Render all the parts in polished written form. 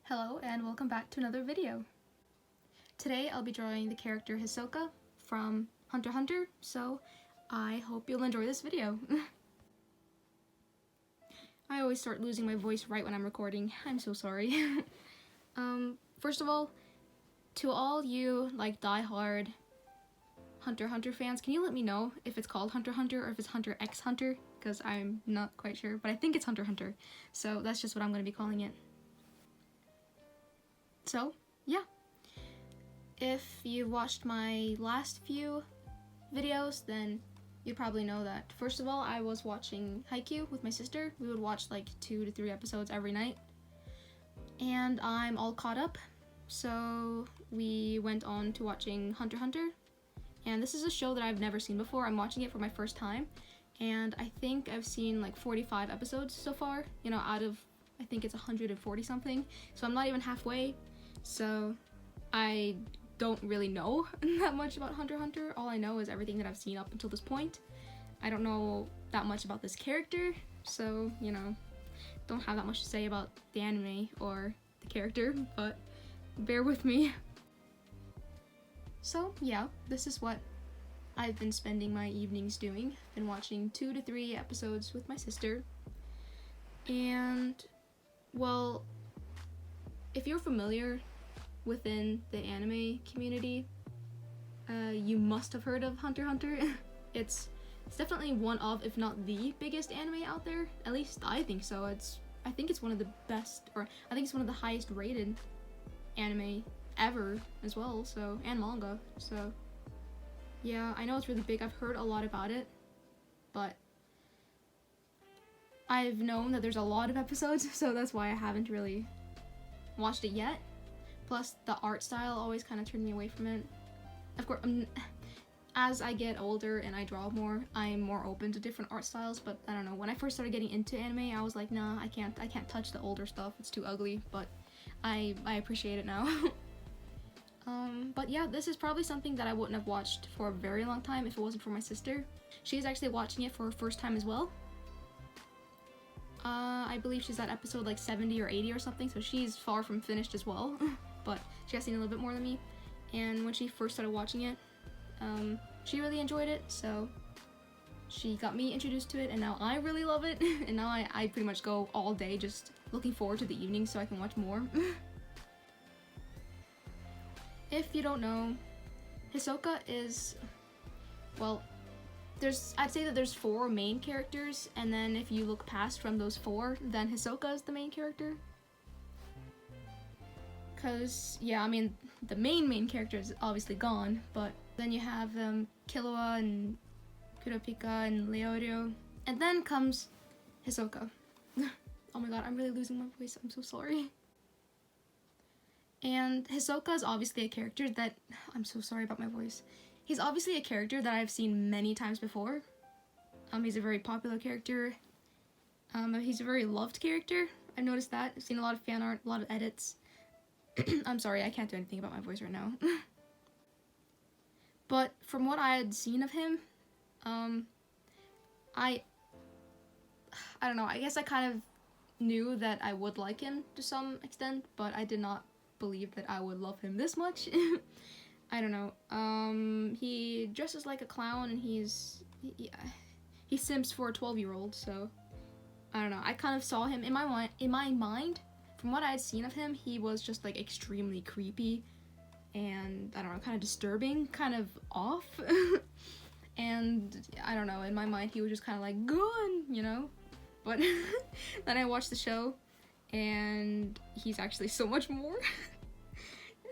Hello and welcome back to another video. Today I'll be drawing the character Hisoka from Hunter x Hunter, so I hope you'll enjoy this video. I always start losing my voice right when I'm recording. I'm so sorry. First of all, to all you die-hard Hunter x Hunter fans, can you let me know if it's called Hunter x Hunter or if it's Hunter x Hunter? Because I'm not quite sure, but I think it's Hunter x Hunter, so that's just what I'm going to be calling it. So, yeah. If you've watched my last few videos, then you probably know that, first of all, I was watching Haikyuu with my sister. We would watch like 2 to 3 episodes every night. And I'm all caught up, so we went on to watching Hunter x Hunter. And this is a show that I've never seen before. I'm watching it for my first time. And I think I've seen like 45 episodes so far, you know, out of, I think it's 140 something. So I'm not even halfway. So I don't really know that much about Hunter x Hunter. All I know is everything that I've seen up until this point. I don't know that much about this character, so, you know, don't have that much to say about the anime or the character, but bear with me. So, yeah, this is what I've been spending my evenings doing. Been watching 2 to 3 episodes with my sister. And, well, if you're familiar within the anime community, you must have heard of Hunter x Hunter. It's definitely one of, if not the biggest anime out there. At least I think so. I think it's one of the best, or I think it's one of the highest rated anime ever as well, so, and manga. So, yeah, I know it's really big. I've heard a lot about it, but I've known that there's a lot of episodes, so that's why I haven't really watched it yet. Plus, the art style always kind of turned me away from it. Of course, as I get older and I draw more, I'm more open to different art styles, but I don't know, when I first started getting into anime, I was like, nah, I can't touch the older stuff, it's too ugly, but I appreciate it now. But yeah, this is probably something that I wouldn't have watched for a very long time if it wasn't for my sister. She's actually watching it for her first time as well. I believe she's at episode like 70 or 80 or something, so she's far from finished as well. But she has seen a little bit more than me. And when she first started watching it, she really enjoyed it, so she got me introduced to it, and now I really love it. And now I pretty much go all day just looking forward to the evening so I can watch more. If you don't know, Hisoka is, well, I'd say that there's 4 main characters, and then if you look past from those 4, then Hisoka is the main character. Cause, yeah, I mean, the main character is obviously gone, but then you have Killua and Kurapika and Leorio, and then comes Hisoka. Oh my god, I'm really losing my voice, I'm so sorry. And Hisoka is obviously a character that, I'm so sorry about my voice. He's obviously a character that I've seen many times before. He's a very popular character. He's a very loved character. I've noticed that. I've seen a lot of fan art, a lot of edits. I'm sorry, I can't do anything about my voice right now. But from what I had seen of him, I don't know, I guess I kind of knew that I would like him to some extent, but I did not believe that I would love him this much. I don't know. He dresses like a clown, and he simps for a 12-year-old, so I don't know. I kind of saw him in my mind. From what I had seen of him, he was just like extremely creepy, and I don't know, kind of disturbing, kind of off. And I don't know, in my mind, he was just kind of like, go on, you know. But then I watched the show, and he's actually so much more.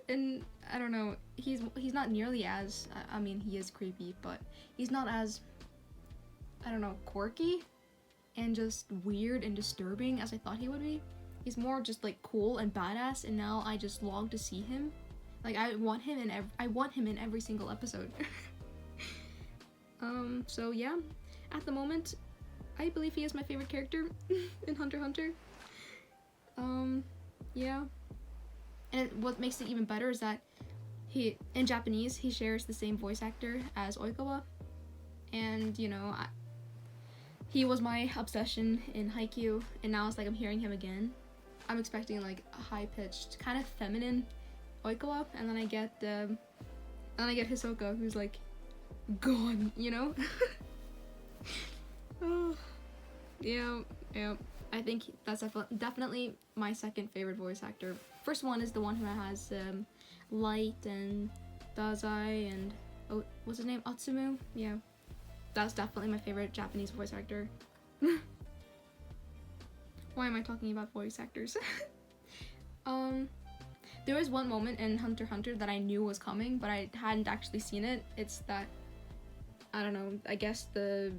And I don't know, he's not nearly as, I mean, he is creepy, but he's not as, I don't know, quirky and just weird and disturbing as I thought he would be. He's more just like cool and badass, and now I just long to see him. Like, I want him in every single episode. So yeah, at the moment, I believe he is my favorite character in Hunter x Hunter. Yeah. And what makes it even better is that in Japanese, he shares the same voice actor as Oikawa. And, you know, he was my obsession in Haikyuu, and now it's like I'm hearing him again. I'm expecting like a high-pitched, kind of feminine Oikawa, and then I get Hisoka, who's like gone, you know? Oh, yeah. I think that's definitely my second favorite voice actor. First one is the one who has Light and Dazai and what's his name? Atsumu? Yeah. That's definitely my favorite Japanese voice actor. Why am I talking about voice actors? There was one moment in Hunter x Hunter that I knew was coming, but I hadn't actually seen it. It's that, I don't know, I guess the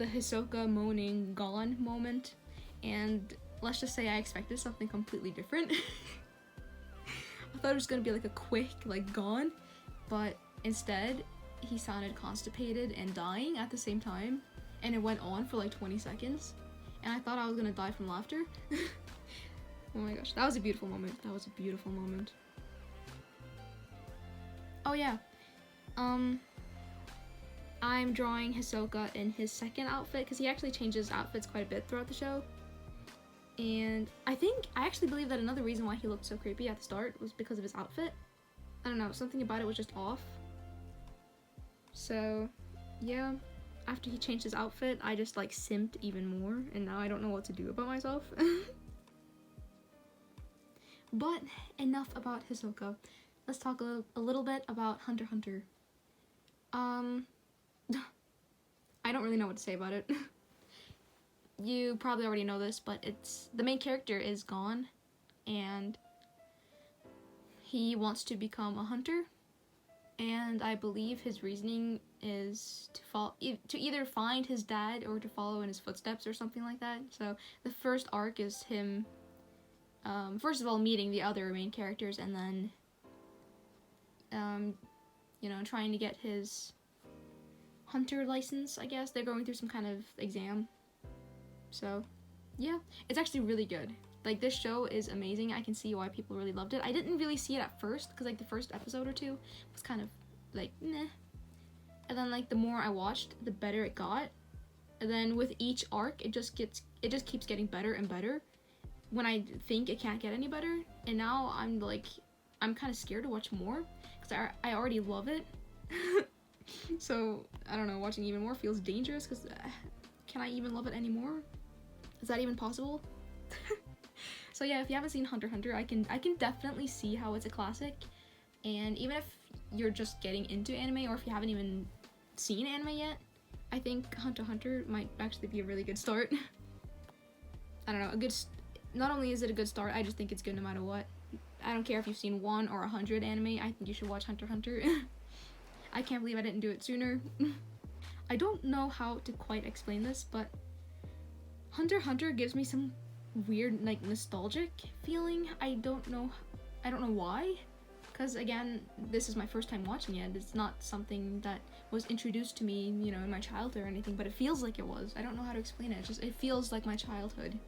Hisoka moaning gone moment, and let's just say I expected something completely different. I thought it was gonna be like a quick, like, gone, but instead he sounded constipated and dying at the same time, and it went on for like 20 seconds, and I thought I was gonna die from laughter. Oh my gosh, that was a beautiful moment. That was a beautiful moment. Oh yeah, I'm drawing Hisoka in his second outfit, because he actually changes outfits quite a bit throughout the show. And I actually believe that another reason why he looked so creepy at the start was because of his outfit. I don't know, something about it was just off. So, yeah, after he changed his outfit, I just like simped even more, and now I don't know what to do about myself. But enough about Hisoka. Let's talk a little bit about Hunter x Hunter. I don't really know what to say about it. You probably already know this, but the main character is gone, and he wants to become a hunter, and I believe his reasoning is to either find his dad or to follow in his footsteps or something like that. So the first arc is him, first of all, meeting the other main characters, and then, you know, trying to get his hunter license, I guess. They're going through some kind of exam. So, yeah, it's actually really good. Like, this show is amazing. I can see why people really loved it. I didn't really see it at first, because, like, the first episode or two was kind of, like, meh. And then, like, the more I watched, the better it got. And then with each arc, it just keeps getting better and better when I think it can't get any better. And now I'm, like, I'm kind of scared to watch more, because I already love it. So, I don't know, watching even more feels dangerous, because can I even love it anymore? Is that even possible? So yeah, if you haven't seen Hunter x Hunter, I can definitely see how it's a classic. And even if you're just getting into anime, or if you haven't even seen anime yet, I think Hunter x Hunter might actually be a really good start. I don't know, not only is it a good start, I just think it's good no matter what. I don't care if you've seen 1 or 100 anime, I think you should watch Hunter x Hunter. I can't believe I didn't do it sooner. I don't know how to quite explain this, but Hunter x Hunter gives me some weird, like, nostalgic feeling. I don't know why, because again, this is my first time watching it. It's not something that was introduced to me, you know, in my childhood or anything, but it feels like it was. I don't know how to explain it. It feels like my childhood.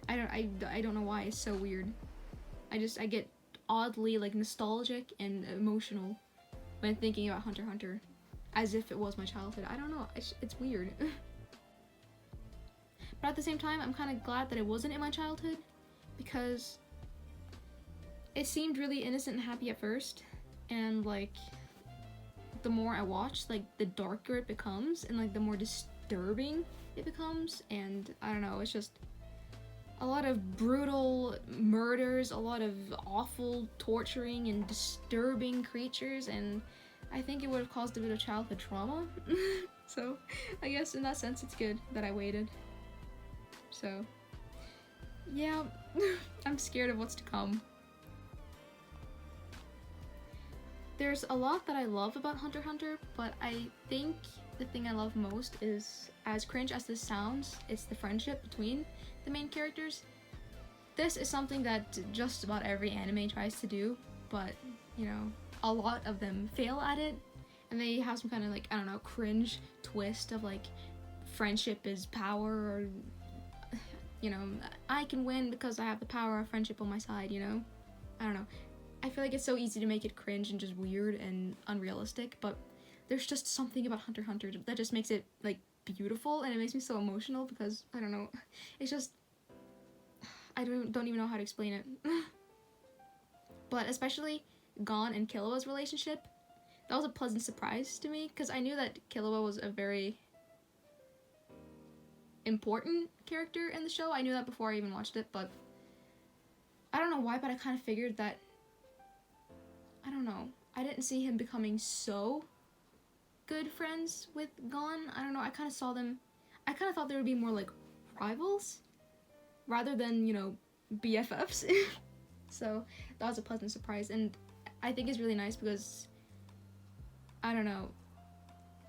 I don't know why. It's so weird. I get oddly, like, nostalgic and emotional when thinking about Hunter x Hunter, as if it was my childhood. I don't know. It's weird. But at the same time, I'm kind of glad that it wasn't in my childhood, because it seemed really innocent and happy at first, and, like, the more I watch, like, the darker it becomes, and, like, the more disturbing it becomes, and I don't know, it's just a lot of brutal murders, a lot of awful torturing and disturbing creatures, and I think it would have caused a bit of childhood trauma. So I guess in that sense it's good that I waited. So yeah, I'm scared of what's to come. There's a lot that I love about Hunter x Hunter, but I think the thing I love most is, as cringe as this sounds, it's the friendship between the main characters. This is something that just about every anime tries to do, but, you know, a lot of them fail at it, and they have some kind of, like, I don't know, cringe twist of, like, friendship is power, or, you know, I can win because I have the power of friendship on my side, you know? I don't know. I feel like it's so easy to make it cringe and just weird and unrealistic, but there's just something about Hunter x Hunter that just makes it, like, beautiful, and it makes me so emotional because, I don't know, it's just, I don't even know how to explain it. But especially Gon and Killua's relationship, that was a pleasant surprise to me, because I knew that Killua was a very important character in the show. I knew that before I even watched it, but I don't know why, but I kind of figured that, I don't know, I didn't see him becoming so good friends with Gon. I don't know, I kind of saw them, I kind of thought they would be more like rivals rather than, you know, BFFs. So that was a pleasant surprise, and I think it's really nice because, I don't know,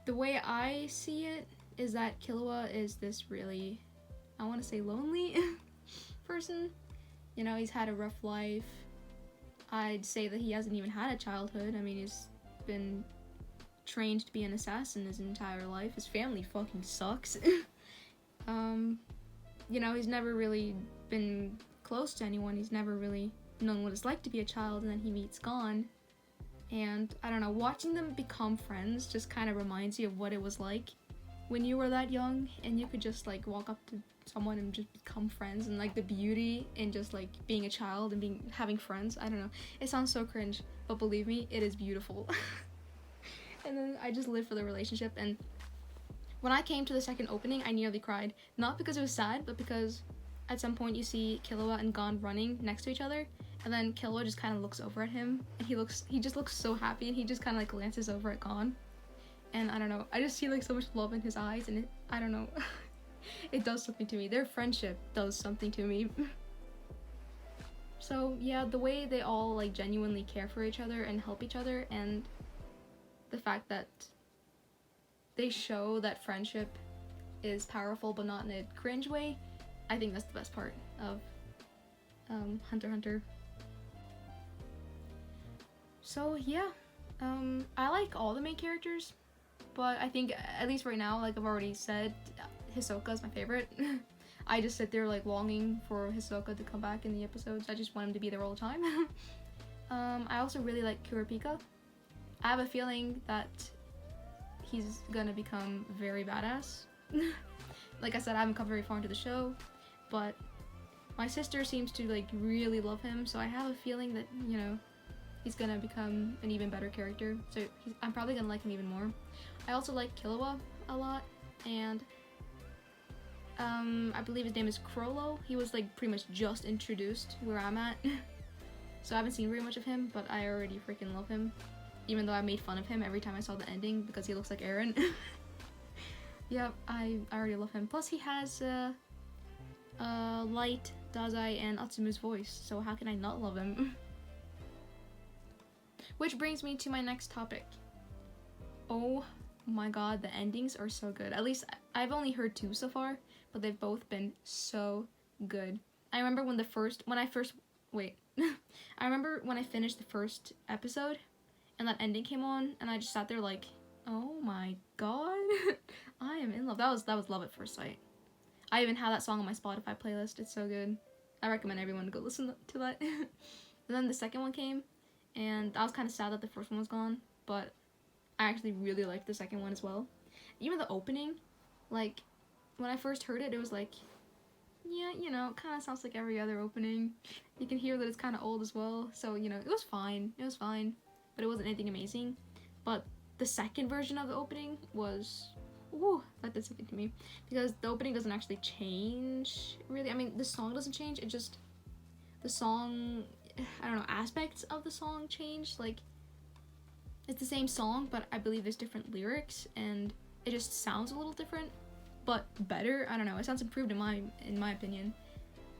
the way I see it is that Killua is this really, I want to say lonely person. You know, he's had a rough life. I'd say that he hasn't even had a childhood. I mean, he's been trained to be an assassin his entire life. His family fucking sucks. You know, he's never really been close to anyone. He's never really known what it's like to be a child, and then he meets Gon. And I don't know, watching them become friends just kind of reminds you of what it was like when you were that young and you could just like walk up to someone and just become friends, and like the beauty in just like being a child and having friends. I don't know, it sounds so cringe, but believe me, it is beautiful. And then I just live for the relationship, and when I came to the second opening, I nearly cried. Not because it was sad, but because at some point you see Killua and Gon running next to each other, and then Killua just kind of looks over at him, and he just looks so happy, and he just kind of like glances over at Gon. And I don't know, I just see like so much love in his eyes, and I don't know, it does something to me. Their friendship does something to me. So yeah, the way they all like genuinely care for each other and help each other, and the fact that they show that friendship is powerful but not in a cringe way, I think that's the best part of Hunter x Hunter. So yeah, I like all the main characters, but I think, at least right now, like I've already said, Hisoka is my favorite. I just sit there like longing for Hisoka to come back in the episodes. I just want him to be there all the time. I also really like Kurapika. I have a feeling that he's gonna become very badass. Like I said, I haven't come very far into the show, but my sister seems to like really love him, so I have a feeling that, you know, he's gonna become an even better character. So I'm probably gonna like him even more. I also like Killua a lot, and I believe his name is Crollo. He was like pretty much just introduced where I'm at. So I haven't seen very much of him, but I already freaking love him. Even though I made fun of him every time I saw the ending because he looks like Eren. Yeah, I already love him. Plus he has Light, Dazai, and Atsumu's voice, so how can I not love him? Which brings me to my next topic. Oh my god, the endings are so good. At least I've only heard 2 so far, but they've both been so good. I remember when I remember when I finished the first episode and that ending came on, and I just sat there like, oh my god, I am in love. That was love at first sight. I even have that song on my Spotify playlist. It's so good. I recommend everyone to go listen to that. And then the second one came, and I was kind of sad that the first one was gone, but I actually really liked the second one as well. Even the opening, like, when I first heard it, it was like, yeah, you know, it kind of sounds like every other opening. You can hear that it's kind of old as well, so, you know, it was fine, but it wasn't anything amazing. But the second version of the opening was, ooh, that did something to me, because the opening doesn't actually change, really. I mean, the song doesn't change, it just, the song, I don't know, aspects of the song change. Like, it's the same song, but I believe there's different lyrics, and it just sounds a little different, but better. I don't know, it sounds improved in my opinion.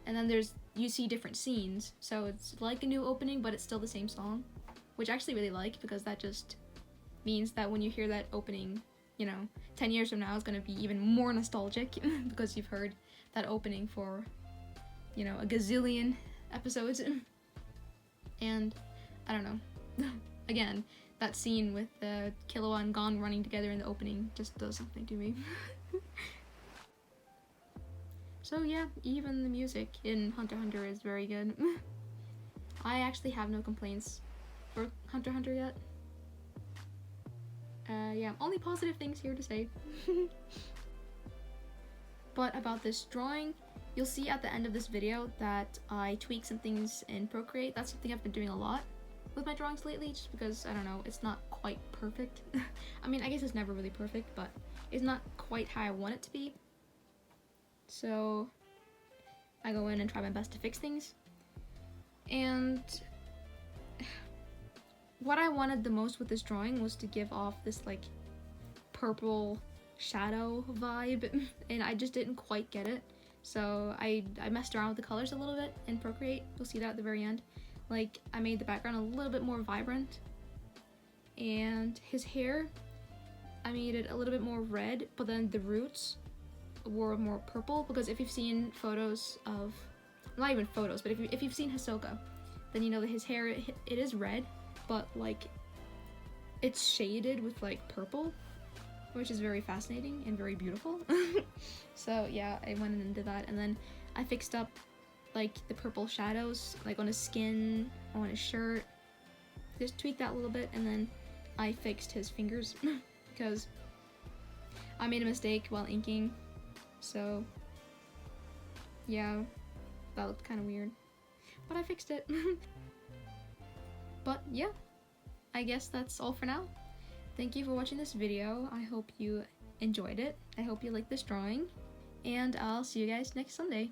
And then you see different scenes, so it's like a new opening, but it's still the same song, which I actually really like, because that just means that when you hear that opening, you know, 10 years from now, it's gonna be even more nostalgic because you've heard that opening for, you know, a gazillion episodes. And I don't know, again, that scene with Killua and Gon running together in the opening just does something to me. So yeah, even the music in Hunter x Hunter is very good. I actually have no complaints for Hunter x Hunter yet. Yeah, only positive things here to say. But about this drawing, You'll see at the end of this video that I tweak some things in Procreate. That's something I've been doing a lot with my drawings lately, just because, I don't know, it's not quite perfect. I mean, I guess it's never really perfect, but it's not quite how I want it to be. So I go in and try my best to fix things. And what I wanted the most with this drawing was to give off this like purple shadow vibe, and I just didn't quite get it. So I messed around with the colors a little bit in Procreate. You'll see that at the very end. Like, I made the background a little bit more vibrant, and his hair, I made it a little bit more red, but then the roots were more purple, because if you've seen photos of, not even photos, but if you've seen Hisoka, then you know that his hair, it is red, but like it's shaded with like purple, which is very fascinating and very beautiful. So yeah, I went into that, and then I fixed up like the purple shadows like on his skin, on his shirt, just tweaked that a little bit, and then I fixed his fingers because I made a mistake while inking. So yeah, that looked kind of weird, but I fixed it. But yeah, I guess that's all for now. Thank you for watching this video. I hope you enjoyed it. I hope you liked this drawing, and I'll see you guys next Sunday.